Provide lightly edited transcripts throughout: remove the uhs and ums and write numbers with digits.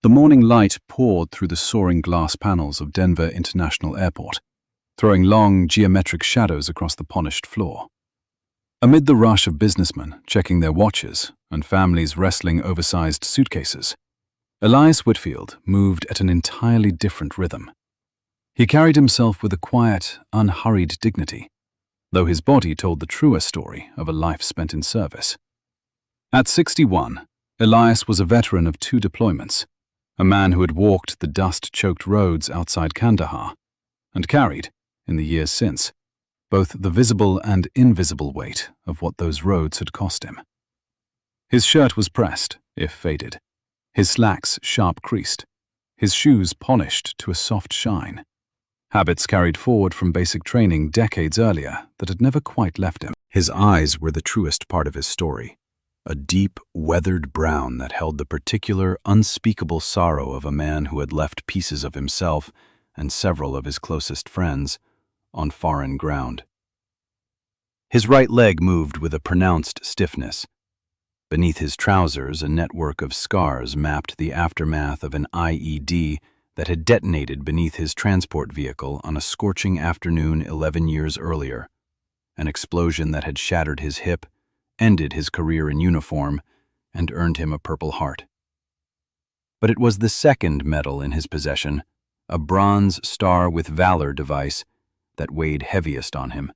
The morning light poured through the soaring glass panels of Denver International Airport, throwing long, geometric shadows across the polished floor. Amid the rush of businessmen checking their watches and families wrestling oversized suitcases, Elias Whitfield moved at an entirely different rhythm. He carried himself with a quiet, unhurried dignity, though his body told the truer story of a life spent in service. At 61, Elias was a veteran of 2 deployments, a man who had walked the dust-choked roads outside Kandahar and carried, in the years since, both the visible and invisible weight of what those roads had cost him. His shirt was pressed, if faded, his slacks sharp-creased, his shoes polished to a soft shine, habits carried forward from basic training decades earlier that had never quite left him. His eyes were the truest part of his story, a deep, weathered brown that held the particular, unspeakable sorrow of a man who had left pieces of himself and several of his closest friends on foreign ground. His right leg moved with a pronounced stiffness. Beneath his trousers, a network of scars mapped the aftermath of an IED that had detonated beneath his transport vehicle on a scorching afternoon 11 years earlier, an explosion that had shattered his hip, ended his career in uniform, and earned him a Purple Heart. But it was the second medal in his possession, a Bronze Star with Valor device, that weighed heaviest on him.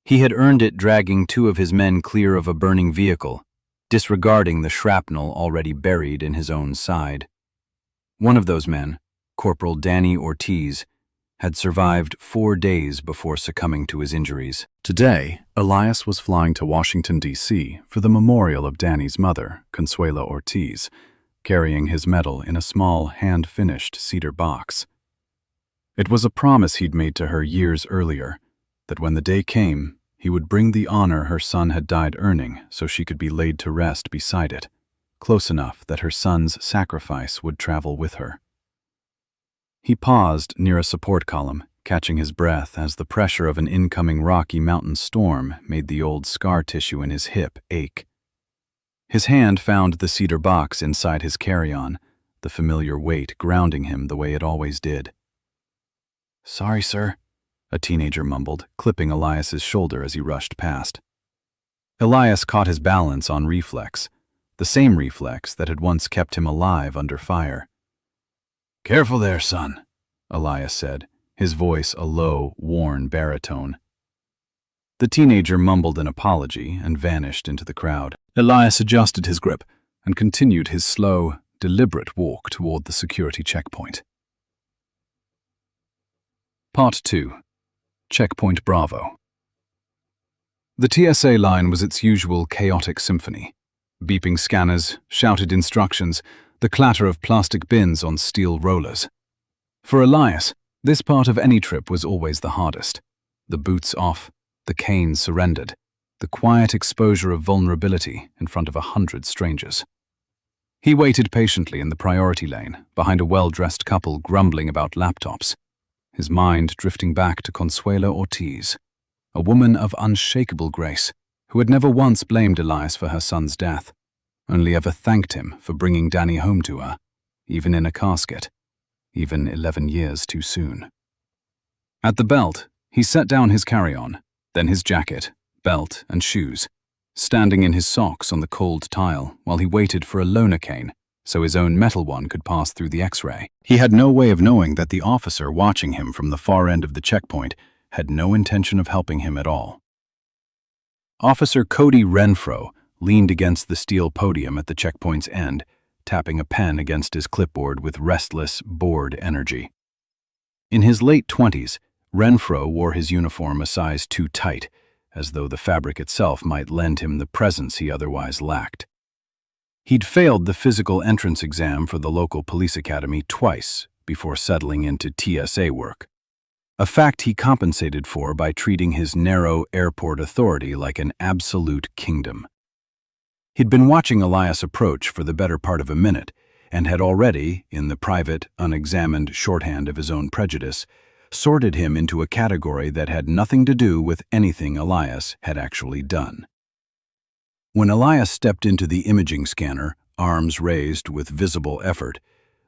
He had earned it dragging 2 of his men clear of a burning vehicle, disregarding the shrapnel already buried in his own side. One of those men, Corporal Danny Ortiz, had survived 4 days before succumbing to his injuries. Today, Elias was flying to Washington, D.C. for the memorial of Danny's mother, Consuela Ortiz, carrying his medal in a small, hand-finished cedar box. It was a promise he'd made to her years earlier, that when the day came, he would bring the honor her son had died earning so she could be laid to rest beside it, close enough that her son's sacrifice would travel with her. He paused near a support column, catching his breath as the pressure of an incoming Rocky Mountain storm made the old scar tissue in his hip ache. His hand found the cedar box inside his carry-on, the familiar weight grounding him the way it always did. "Sorry, sir," a teenager mumbled, clipping Elias's shoulder as he rushed past. Elias caught his balance on reflex, the same reflex that had once kept him alive under fire. "Careful there, son," Elias said, his voice a low, worn baritone. The teenager mumbled an apology and vanished into the crowd. Elias adjusted his grip and continued his slow, deliberate walk toward the security checkpoint. Part 2. Checkpoint Bravo. The TSA line was its usual chaotic symphony. Beeping scanners, shouted instructions, the clatter of plastic bins on steel rollers. For Elias, this part of any trip was always the hardest. The boots off, the cane surrendered, the quiet exposure of vulnerability in front of 100 strangers. He waited patiently in the priority lane, behind a well-dressed couple grumbling about laptops, his mind drifting back to Consuela Ortiz, a woman of unshakable grace, who had never once blamed Elias for her son's death, only ever thanked him for bringing Danny home to her, even in a casket, even 11 years too soon. At the belt, he set down his carry-on, then his jacket, belt, and shoes, standing in his socks on the cold tile while he waited for a loaner cane so his own metal one could pass through the X-ray. He had no way of knowing that the officer watching him from the far end of the checkpoint had no intention of helping him at all. Officer Cody Renfro leaned against the steel podium at the checkpoint's end, tapping a pen against his clipboard with restless, bored energy. In his late 20s, Renfro wore his uniform a size too tight, as though the fabric itself might lend him the presence he otherwise lacked. He'd failed the physical entrance exam for the local police academy twice before settling into TSA work, a fact he compensated for by treating his narrow airport authority like an absolute kingdom. He'd been watching Elias approach for the better part of a minute and had already, in the private, unexamined shorthand of his own prejudice, sorted him into a category that had nothing to do with anything Elias had actually done. When Elias stepped into the imaging scanner, arms raised with visible effort,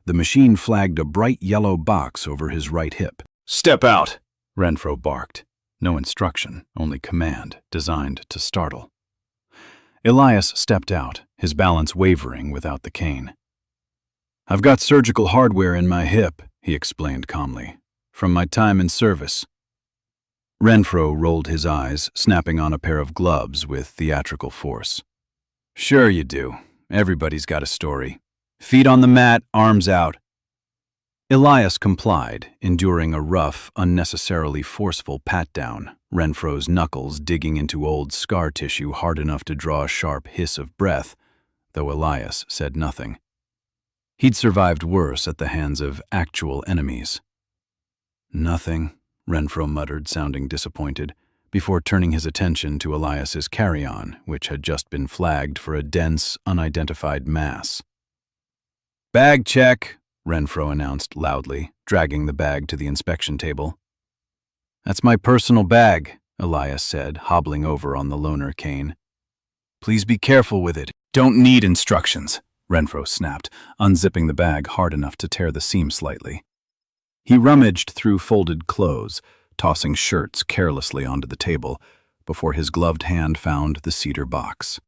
The machine flagged a bright yellow box over his right hip. "Step out!" Renfro barked. No instruction, only command, designed to startle. Elias stepped out, his balance wavering without the cane. "I've got surgical hardware in my hip," he explained calmly, "from my time in service." Renfro rolled his eyes, snapping on a pair of gloves with theatrical force. "Sure you do. Everybody's got a story. Feet on the mat, arms out." Elias complied, enduring a rough, unnecessarily forceful pat-down, Renfro's knuckles digging into old scar tissue hard enough to draw a sharp hiss of breath, though Elias said nothing. He'd survived worse at the hands of actual enemies. "Nothing," Renfro muttered, sounding disappointed, before turning his attention to Elias's carry-on, which had just been flagged for a dense, unidentified mass. "Bag check," Renfro announced loudly, dragging the bag to the inspection table. "That's my personal bag," Elias said, hobbling over on the loaner cane. "Please be careful with it." "Don't need instructions," Renfro snapped, unzipping the bag hard enough to tear the seam slightly. He rummaged through folded clothes, tossing shirts carelessly onto the table, before his gloved hand found the cedar box.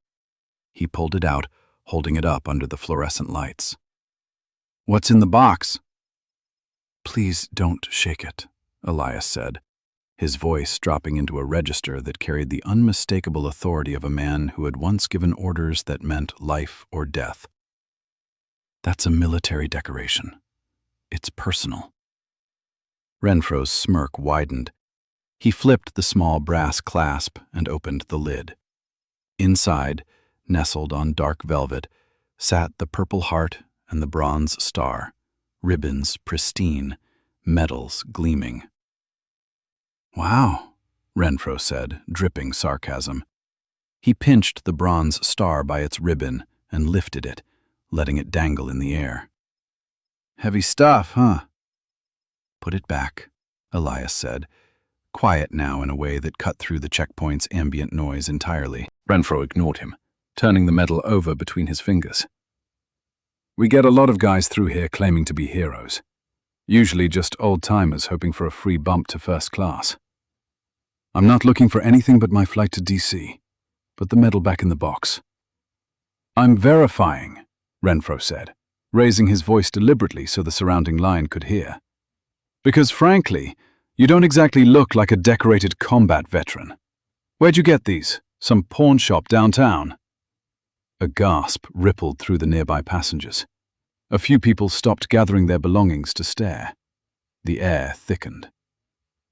He pulled it out, holding it up under the fluorescent lights. "What's in the box?" "Please don't shake it," Elias said, his voice dropping into a register that carried the unmistakable authority of a man who had once given orders that meant life or death. "That's a military decoration. It's personal." Renfro's smirk widened. He flipped the small brass clasp and opened the lid. Inside, nestled on dark velvet, sat the Purple Heart and the Bronze Star, ribbons pristine, medals gleaming. "Wow," Renfro said, dripping sarcasm. He pinched the Bronze Star by its ribbon and lifted it, letting it dangle in the air. "Heavy stuff, huh?" "Put it back," Elias said, quiet now in a way that cut through the checkpoint's ambient noise entirely. Renfro ignored him, turning the medal over between his fingers. "We get a lot of guys through here claiming to be heroes. Usually just old-timers hoping for a free bump to first class. I'm not looking for anything but my flight to DC. Put the medal back in the box." "I'm verifying," Renfro said, raising his voice deliberately so the surrounding line could hear. "Because frankly, you don't exactly look like a decorated combat veteran. Where'd you get these? Some pawn shop downtown?" A gasp rippled through the nearby passengers. A few people stopped gathering their belongings to stare. The air thickened.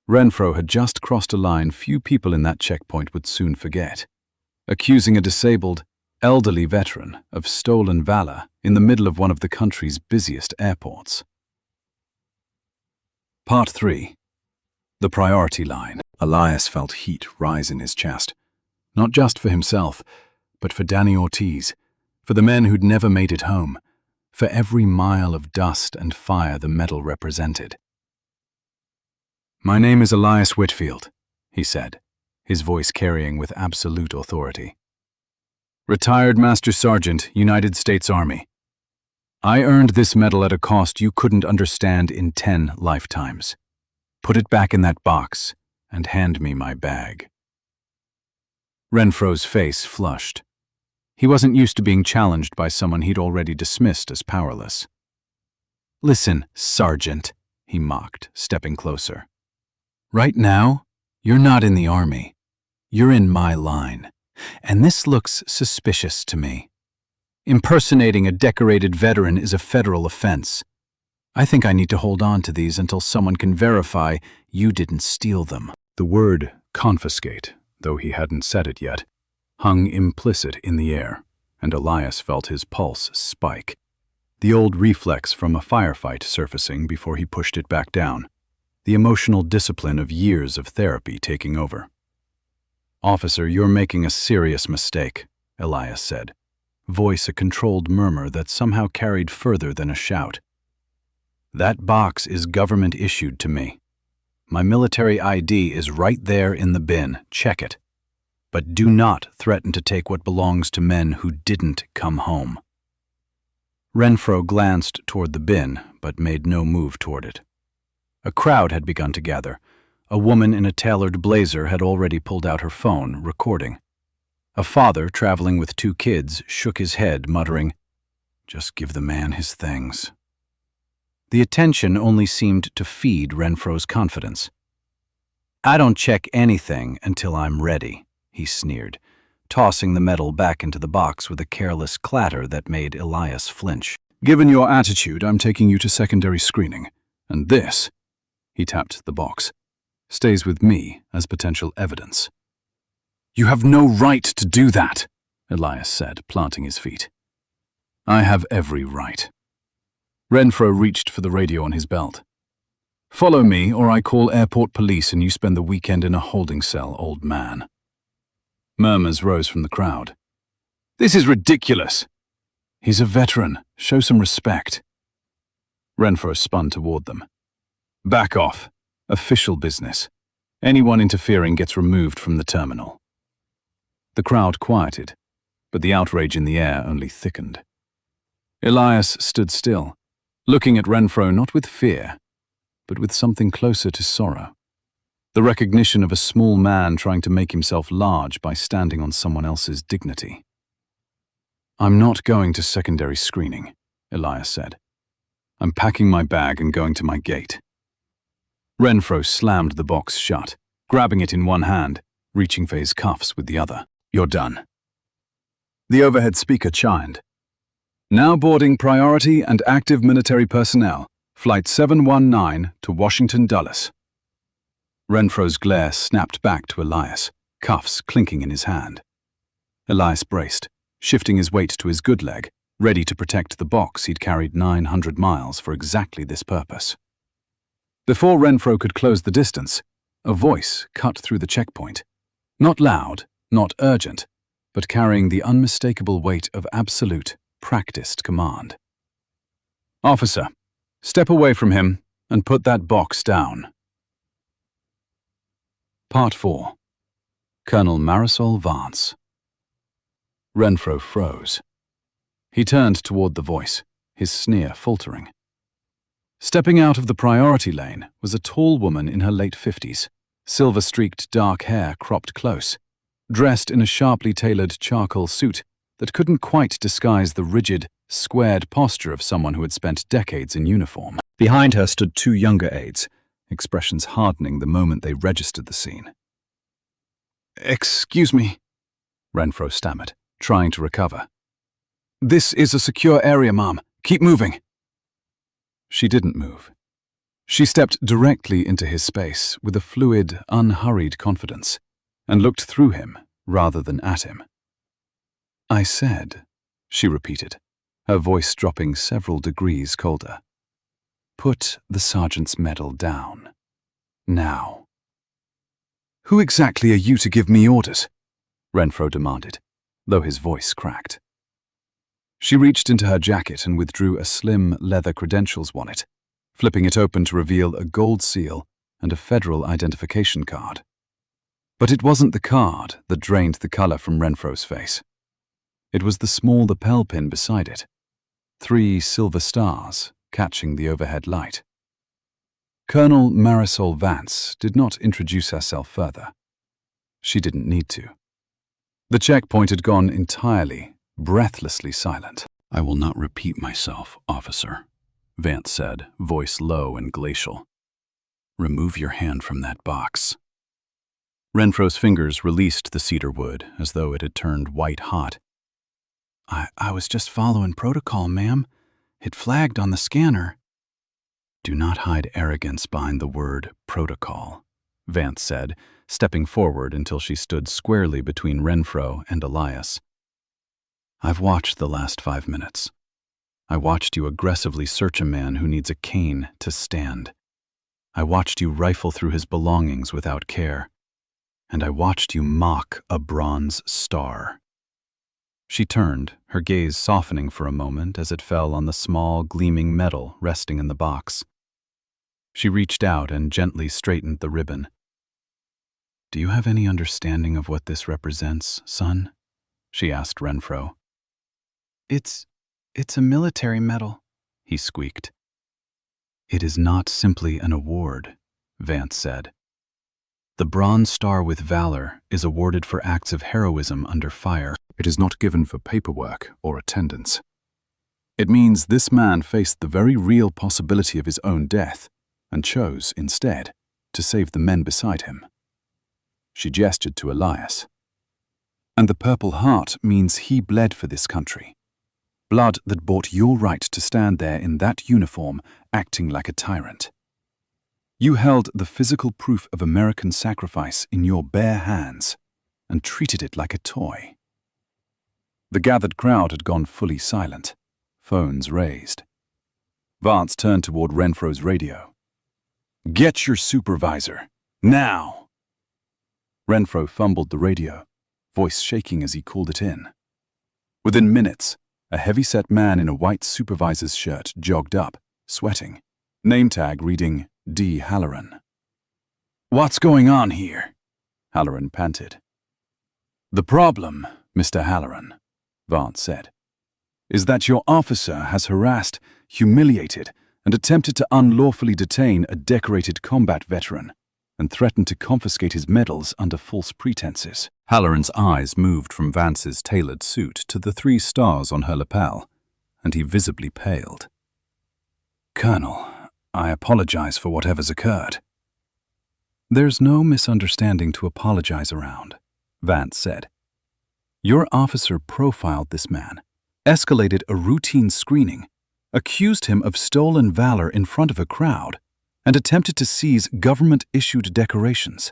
Renfro had just crossed a line few people in that checkpoint would soon forget, accusing a disabled, elderly veteran of stolen valor in the middle of one of the country's busiest airports. Part 3. The priority line. Elias felt heat rise in his chest, not just for himself, but for Danny Ortiz, for the men who'd never made it home, for every mile of dust and fire the medal represented. "My name is Elias Whitfield," he said, his voice carrying with absolute authority. "Retired Master Sergeant, United States Army. I earned this medal at a cost you couldn't understand in 10 lifetimes. Put it back in that box and hand me my bag." Renfro's face flushed. He wasn't used to being challenged by someone he'd already dismissed as powerless. "Listen, Sergeant," he mocked, stepping closer. "Right now, you're not in the Army. You're in my line, and this looks suspicious to me. Impersonating a decorated veteran is a federal offense. I think I need to hold on to these until someone can verify you didn't steal them." The word confiscate, though he hadn't said it yet, hung implicit in the air, and Elias felt his pulse spike, the old reflex from a firefight surfacing before he pushed it back down, the emotional discipline of years of therapy taking over. "Officer, you're making a serious mistake," Elias said, voice a controlled murmur that somehow carried further than a shout. "That box is government-issued to me. My military ID is right there in the bin. Check it. But do not threaten to take what belongs to men who didn't come home." Renfro glanced toward the bin, but made no move toward it. A crowd had begun to gather. A woman in a tailored blazer had already pulled out her phone, recording. A father, traveling with 2 kids, shook his head, muttering, "Just give the man his things." The attention only seemed to feed Renfro's confidence. "I don't check anything until I'm ready," he sneered, tossing the medal back into the box with a careless clatter that made Elias flinch. "Given your attitude, I'm taking you to secondary screening. And this," he tapped the box, "stays with me as potential evidence." "You have no right to do that," Elias said, planting his feet. "I have every right." Renfro reached for the radio on his belt. "Follow me, or I call airport police and you spend the weekend in a holding cell, old man." Murmurs rose from the crowd. "This is ridiculous." "He's a veteran. Show some respect." Renfro spun toward them. "Back off. Official business. Anyone interfering gets removed from the terminal." The crowd quieted, but the outrage in the air only thickened. Elias stood still, looking at Renfro not with fear, but with something closer to sorrow. The recognition of a small man trying to make himself large by standing on someone else's dignity. "I'm not going to secondary screening," Elias said. "I'm packing my bag and going to my gate." Renfro slammed the box shut, grabbing it in one hand, reaching for his cuffs with the other. "You're done." The overhead speaker chimed. "Now boarding priority and active military personnel, Flight 719 to Washington Dulles." Renfro's glare snapped back to Elias, cuffs clinking in his hand. Elias braced, shifting his weight to his good leg, ready to protect the box he'd carried 900 miles for exactly this purpose. Before Renfro could close the distance, a voice cut through the checkpoint. Not loud, not urgent, but carrying the unmistakable weight of absolute, practiced command. "Officer, step away from him and put that box down." Part 4. Colonel Marisol Vance. Renfro froze. He turned toward the voice, his sneer faltering. Stepping out of the priority lane was a tall woman in her late 50s, silver-streaked dark hair cropped close, dressed in a sharply tailored charcoal suit that couldn't quite disguise the rigid, squared posture of someone who had spent decades in uniform. Behind her stood 2 younger aides, expressions hardening the moment they registered the scene. "Excuse me," Renfro stammered, trying to recover. "This is a secure area, ma'am. Keep moving." She didn't move. She stepped directly into his space with a fluid, unhurried confidence, and looked through him rather than at him. "I said," she repeated, her voice dropping several degrees colder, "put the sergeant's medal down. Now." "Who exactly are you to give me orders?" Renfro demanded, though his voice cracked. She reached into her jacket and withdrew a slim leather credentials wallet, flipping it open to reveal a gold seal and a federal identification card. But it wasn't the card that drained the color from Renfro's face. It was the small lapel pin beside it, 3 silver stars catching the overhead light. Colonel Marisol Vance did not introduce herself further. She didn't need to. The checkpoint had gone entirely, breathlessly silent. "I will not repeat myself, officer," Vance said, voice low and glacial. "Remove your hand from that box." Renfro's fingers released the cedar wood as though it had turned white hot. I was just following protocol, ma'am. It flagged on the scanner." "Do not hide arrogance behind the word protocol," Vance said, stepping forward until she stood squarely between Renfro and Elias. "I've watched the last 5 minutes. I watched you aggressively search a man who needs a cane to stand. I watched you rifle through his belongings without care. And I watched you mock a bronze star." She turned, her gaze softening for a moment as it fell on the small, gleaming medal resting in the box. She reached out and gently straightened the ribbon. "Do you have any understanding of what this represents, son?" she asked Renfro. It's a military medal, he squeaked. It is not simply an award, Vance said. The Bronze Star with Valor is awarded for acts of heroism under fire. It is not given for paperwork or attendance. It means this man faced the very real possibility of his own death and chose, instead, to save the men beside him. She gestured to Elias. And the Purple Heart means he bled for this country. Blood that bought your right to stand there in that uniform, acting like a tyrant. You held the physical proof of American sacrifice in your bare hands and treated it like a toy. The gathered crowd had gone fully silent, phones raised. Vance turned toward Renfro's radio. "Get your supervisor, now!" Renfro fumbled the radio, voice shaking as he called it in. Within minutes, a heavy-set man in a white supervisor's shirt jogged up, sweating, name tag reading D. Halloran. "What's going on here?" Halloran panted. "The problem, Mr. Halloran," Vance said, "is that your officer has harassed, humiliated, and attempted to unlawfully detain a decorated combat veteran and threatened to confiscate his medals under false pretenses." Halloran's eyes moved from Vance's tailored suit to the 3 stars on her lapel, and he visibly paled. "Colonel, I apologize for whatever's occurred." "There's no misunderstanding to apologize around," Vance said. "Your officer profiled this man, escalated a routine screening, accused him of stolen valor in front of a crowd, and attempted to seize government-issued decorations.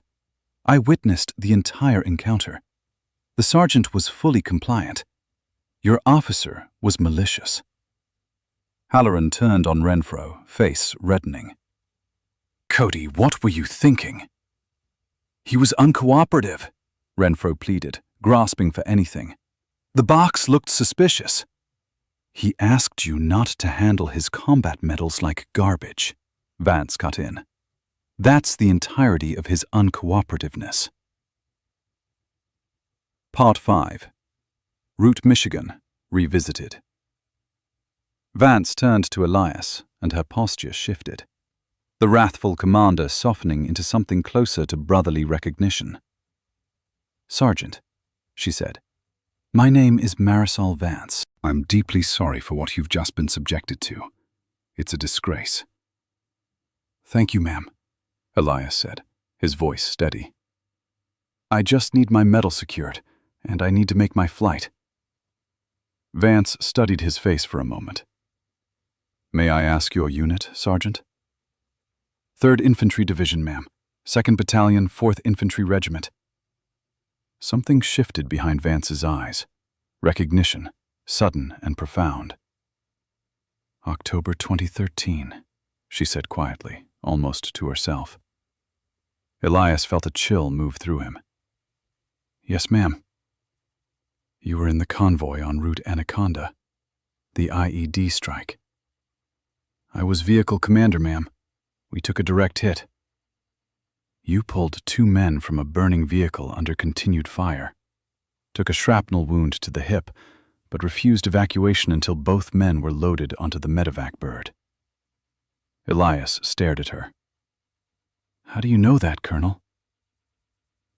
I witnessed the entire encounter. The sergeant was fully compliant. Your officer was malicious." Halloran turned on Renfro, face reddening. "Cody, what were you thinking?" "He was uncooperative," Renfro pleaded, grasping for anything. "The box looked suspicious." "He asked you not to handle his combat medals like garbage," Vance cut in. "That's the entirety of his uncooperativeness." Part 5. Route Michigan, Revisited. Vance turned to Elias, and her posture shifted, the wrathful commander softening into something closer to brotherly recognition. "Sergeant," she said, "my name is Marisol Vance. I'm deeply sorry for what you've just been subjected to. It's a disgrace." "Thank you, ma'am," Elias said, his voice steady. "I just need my medal secured, and I need to make my flight." Vance studied his face for a moment. "May I ask your unit, Sergeant?" 3rd Infantry Division, ma'am. 2nd Battalion, 4th Infantry Regiment." Something shifted behind Vance's eyes. Recognition, sudden and profound. "October 2013, she said quietly, almost to herself. Elias felt a chill move through him. "Yes, ma'am." "You were in the convoy en route Anaconda, the IED strike." "I was vehicle commander, ma'am. We took a direct hit." "You pulled 2 men from a burning vehicle under continued fire, took a shrapnel wound to the hip, but refused evacuation until both men were loaded onto the medevac bird." Elias stared at her. "How do you know that, Colonel?"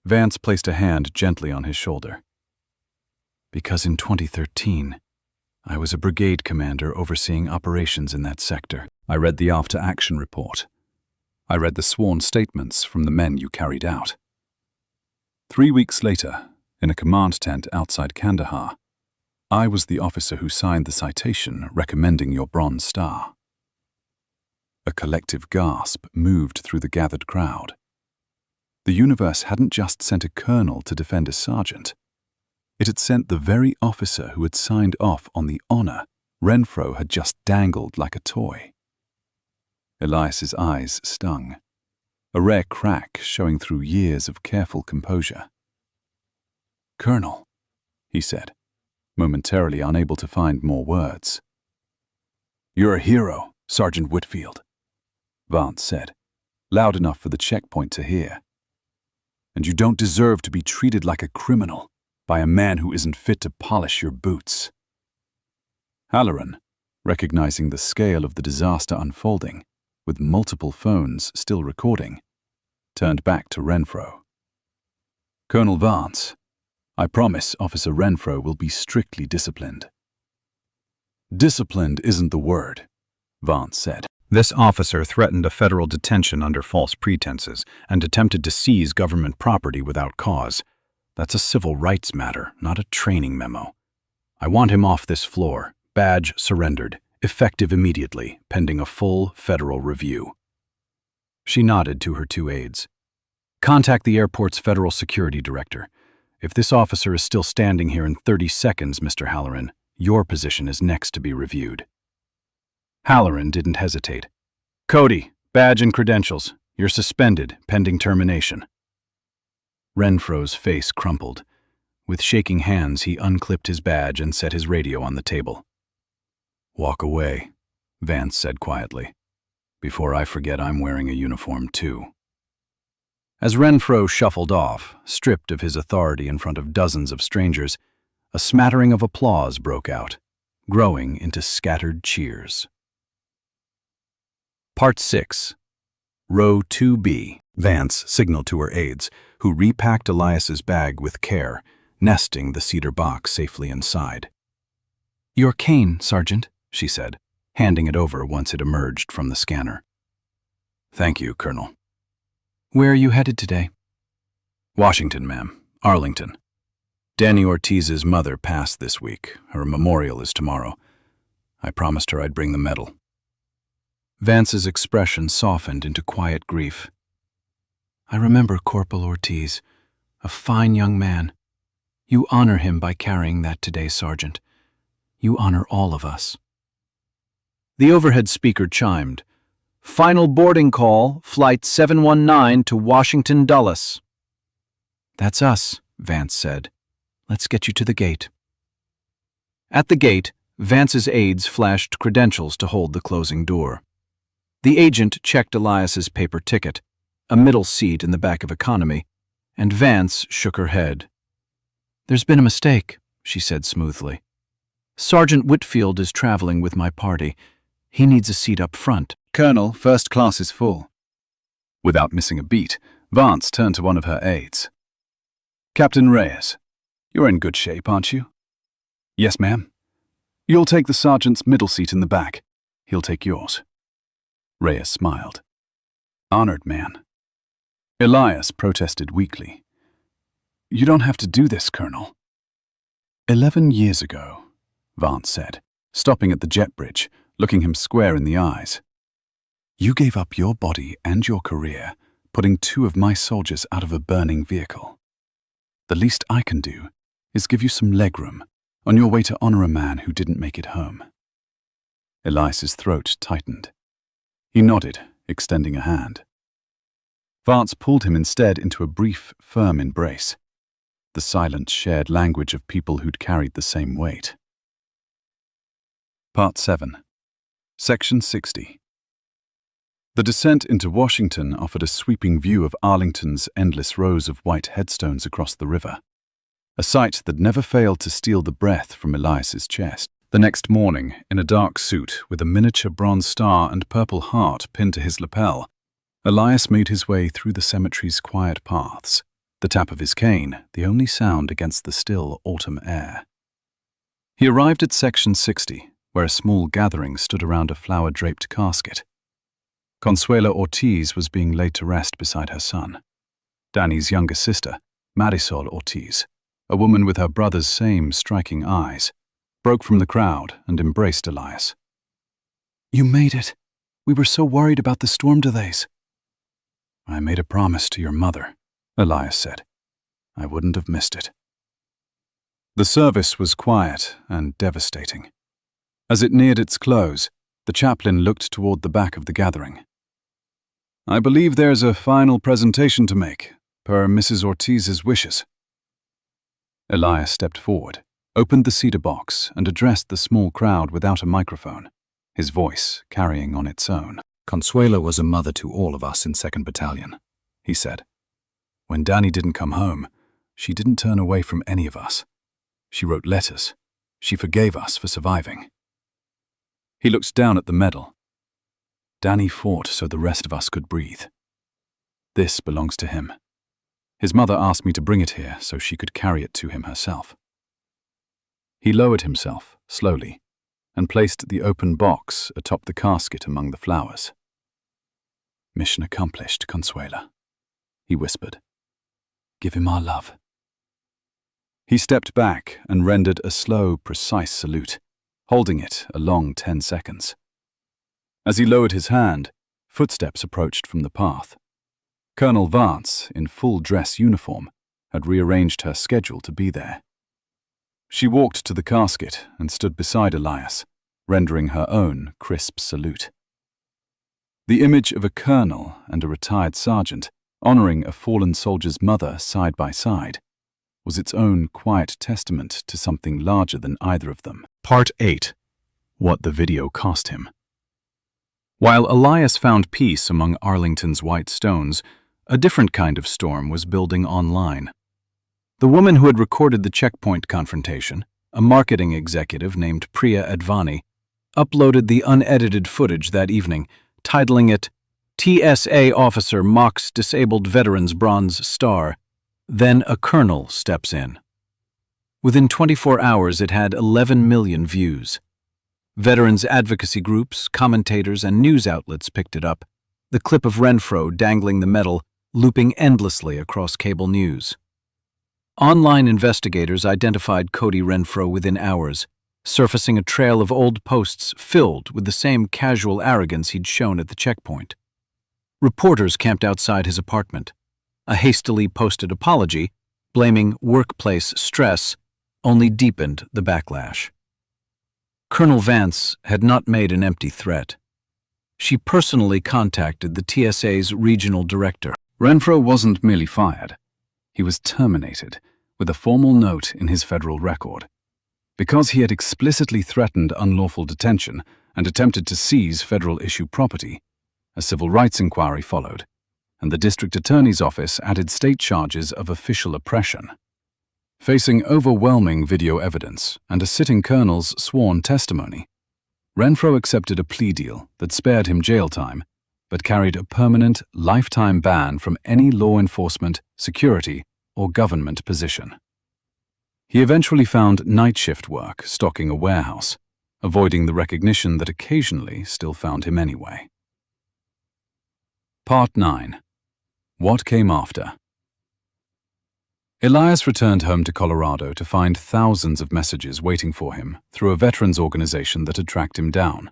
Vance placed a hand gently on his shoulder. "Because in 2013, I was a brigade commander overseeing operations in that sector. I read the after-action report. I read the sworn statements from the men you carried out. 3 weeks later, in a command tent outside Kandahar, I was the officer who signed the citation recommending your Bronze Star." A collective gasp moved through the gathered crowd. The universe hadn't just sent a colonel to defend a sergeant. It had sent the very officer who had signed off on the honor Renfro had just dangled like a toy. Elias's eyes stung, a rare crack showing through years of careful composure. "Colonel," he said, momentarily unable to find more words. "You're a hero, Sergeant Whitfield," Vance said, loud enough for the checkpoint to hear. "And you don't deserve to be treated like a criminal by a man who isn't fit to polish your boots." Halloran, recognizing the scale of the disaster unfolding, with multiple phones still recording, turned back to Renfro. "Colonel Vance, I promise Officer Renfro will be strictly disciplined." "Disciplined isn't the word," Vance said. "This officer threatened a federal detention under false pretenses and attempted to seize government property without cause. That's a civil rights matter, not a training memo. I want him off this floor, badge surrendered, effective immediately, pending a full federal review." She nodded to her two aides. "Contact the airport's federal security director. If this officer is still standing here in 30 seconds, Mr. Halloran, your position is next to be reviewed." Halloran didn't hesitate. "Cody, badge and credentials. You're suspended, pending termination." Renfro's face crumpled. With shaking hands, he unclipped his badge and set his radio on the table. "Walk away," Vance said quietly. "Before I forget I'm wearing a uniform too." As Renfro shuffled off, stripped of his authority in front of dozens of strangers, a smattering of applause broke out, growing into scattered cheers. Part 6. Row 2B. Vance signaled to her aides, who repacked Elias's bag with care, nesting the cedar box safely inside. "Your cane, Sergeant," she said, handing it over once it emerged from the scanner. "Thank you, Colonel." "Where are you headed today?" "Washington, ma'am. Arlington. Danny Ortiz's mother passed this week. Her memorial is tomorrow. I promised her I'd bring the medal." Vance's expression softened into quiet grief. "I remember Corporal Ortiz, a fine young man. You honor him by carrying that today, Sergeant. You honor all of us." The overhead speaker chimed. "Final boarding call, Flight 719 to Washington Dulles." "That's us," Vance said. "Let's get you to the gate." At the gate, Vance's aides flashed credentials to hold the closing door. The agent checked Elias's paper ticket, a middle seat in the back of economy, and Vance shook her head. "There's been a mistake," she said smoothly. "Sergeant Whitfield is traveling with my party. He needs a seat up front." "Colonel, first class is full." Without missing a beat, Vance turned to one of her aides. "Captain Reyes, you're in good shape, aren't you?" "Yes, ma'am." "You'll take the sergeant's middle seat in the back. He'll take yours." Reyes smiled. "Honored, man." Elias protested weakly. "You don't have to do this, Colonel." 11 years ago, Vance said, stopping at the jet bridge, looking him square in the eyes. "You gave up your body and your career, putting 2 of my soldiers out of a burning vehicle. The least I can do is give you some legroom on your way to honor a man who didn't make it home." Elias's throat tightened. He nodded, extending a hand. Vance pulled him instead into a brief, firm embrace, the silent shared language of people who'd carried the same weight. Part 7. Section 60. The descent into Washington offered a sweeping view of Arlington's endless rows of white headstones across the river, a sight that never failed to steal the breath from Elias's chest. The next morning, in a dark suit with a miniature bronze star and purple heart pinned to his lapel, Elias made his way through the cemetery's quiet paths, the tap of his cane the only sound against the still autumn air. He arrived at Section 60, where a small gathering stood around a flower-draped casket. Consuela Ortiz was being laid to rest beside her son. Danny's younger sister, Marisol Ortiz, a woman with her brother's same striking eyes, broke from the crowd and embraced Elias. "You made it. We were so worried about the storm delays." "I made a promise to your mother," Elias said. "I wouldn't have missed it." The service was quiet and devastating. As it neared its close, the chaplain looked toward the back of the gathering. "I believe there's a final presentation to make, per Mrs. Ortiz's wishes." Elias stepped forward, opened the cedar box, and addressed the small crowd without a microphone, his voice carrying on its own. "Consuela was a mother to all of us in 2nd Battalion," he said. "When Danny didn't come home, she didn't turn away from any of us. She wrote letters. She forgave us for surviving. He looked down at the medal. Danny fought so the rest of us could breathe. This belongs to him. His mother asked me to bring it here so she could carry it to him herself. He lowered himself, slowly, and placed the open box atop the casket among the flowers. "Mission accomplished, Consuela," he whispered. "Give him our love." He stepped back and rendered a slow, precise salute, holding it a long 10 seconds. As he lowered his hand, footsteps approached from the path. Colonel Vance, in full dress uniform, had rearranged her schedule to be there. She walked to the casket and stood beside Elias, rendering her own crisp salute. The image of a colonel and a retired sergeant, honoring a fallen soldier's mother side by side, was its own quiet testament to something larger than either of them. Part 8. What the video cost him. While Elias found peace among Arlington's white stones, a different kind of storm was building online. The woman who had recorded the checkpoint confrontation, a marketing executive named Priya Advani, uploaded the unedited footage that evening, titling it, "TSA Officer Mocks Disabled Veterans Bronze Star. Then a Colonel Steps In." Within 24 hours, it had 11 million views. Veterans advocacy groups, commentators, and news outlets picked it up, the clip of Renfro dangling the medal looping endlessly across cable news. Online investigators identified Cody Renfro within hours, surfacing a trail of old posts filled with the same casual arrogance he'd shown at the checkpoint. Reporters camped outside his apartment. A hastily posted apology, blaming workplace stress, only deepened the backlash. Colonel Vance had not made an empty threat. She personally contacted the TSA's regional director. Renfro wasn't merely fired. He was terminated, with a formal note in his federal record. Because he had explicitly threatened unlawful detention and attempted to seize federal-issue property, a civil rights inquiry followed, and the district attorney's office added state charges of official oppression. Facing overwhelming video evidence and a sitting colonel's sworn testimony, Renfro accepted a plea deal that spared him jail time, but carried a permanent, lifetime ban from any law enforcement, security, or government position. He eventually found night shift work stocking a warehouse, avoiding the recognition that occasionally still found him anyway. Part 9. What came after? Elias returned home to Colorado to find thousands of messages waiting for him through a veterans organization that had tracked him down.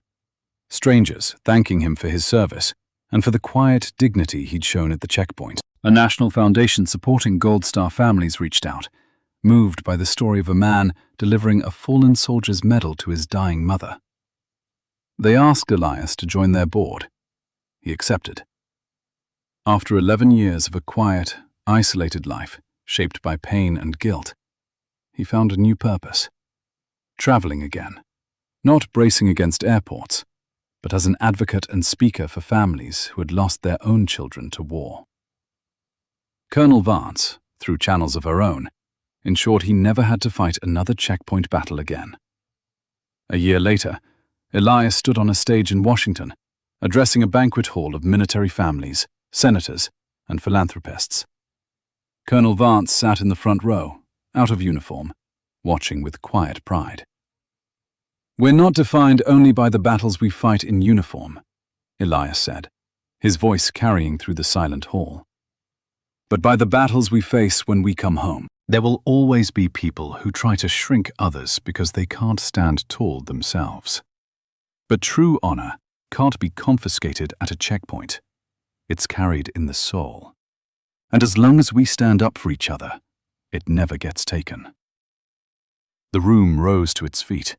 Strangers thanking him for his service and for the quiet dignity he'd shown at the checkpoint. A national foundation supporting Gold Star families reached out, moved by the story of a man delivering a fallen soldier's medal to his dying mother. They asked Elias to join their board. He accepted. After 11 years of a quiet, isolated life, shaped by pain and guilt, he found a new purpose. Traveling again, not bracing against airports, but as an advocate and speaker for families who had lost their own children to war. Colonel Vance, through channels of her own, ensured he never had to fight another checkpoint battle again. A year later, Elias stood on a stage in Washington, addressing a banquet hall of military families, senators, and philanthropists. Colonel Vance sat in the front row, out of uniform, watching with quiet pride. "We're not defined only by the battles we fight in uniform," Elias said, his voice carrying through the silent hall, "but by the battles we face when we come home. There will always be people who try to shrink others because they can't stand tall themselves. But true honor can't be confiscated at a checkpoint. It's carried in the soul. And as long as we stand up for each other, it never gets taken." The room rose to its feet.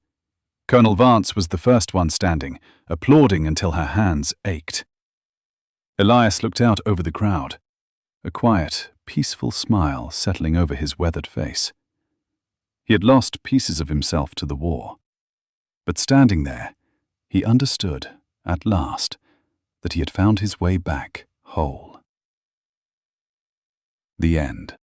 Colonel Vance was the first one standing, applauding until her hands ached. Elias looked out over the crowd, a quiet, peaceful smile settling over his weathered face. He had lost pieces of himself to the war, but standing there, he understood, at last, that he had found his way back whole. The end.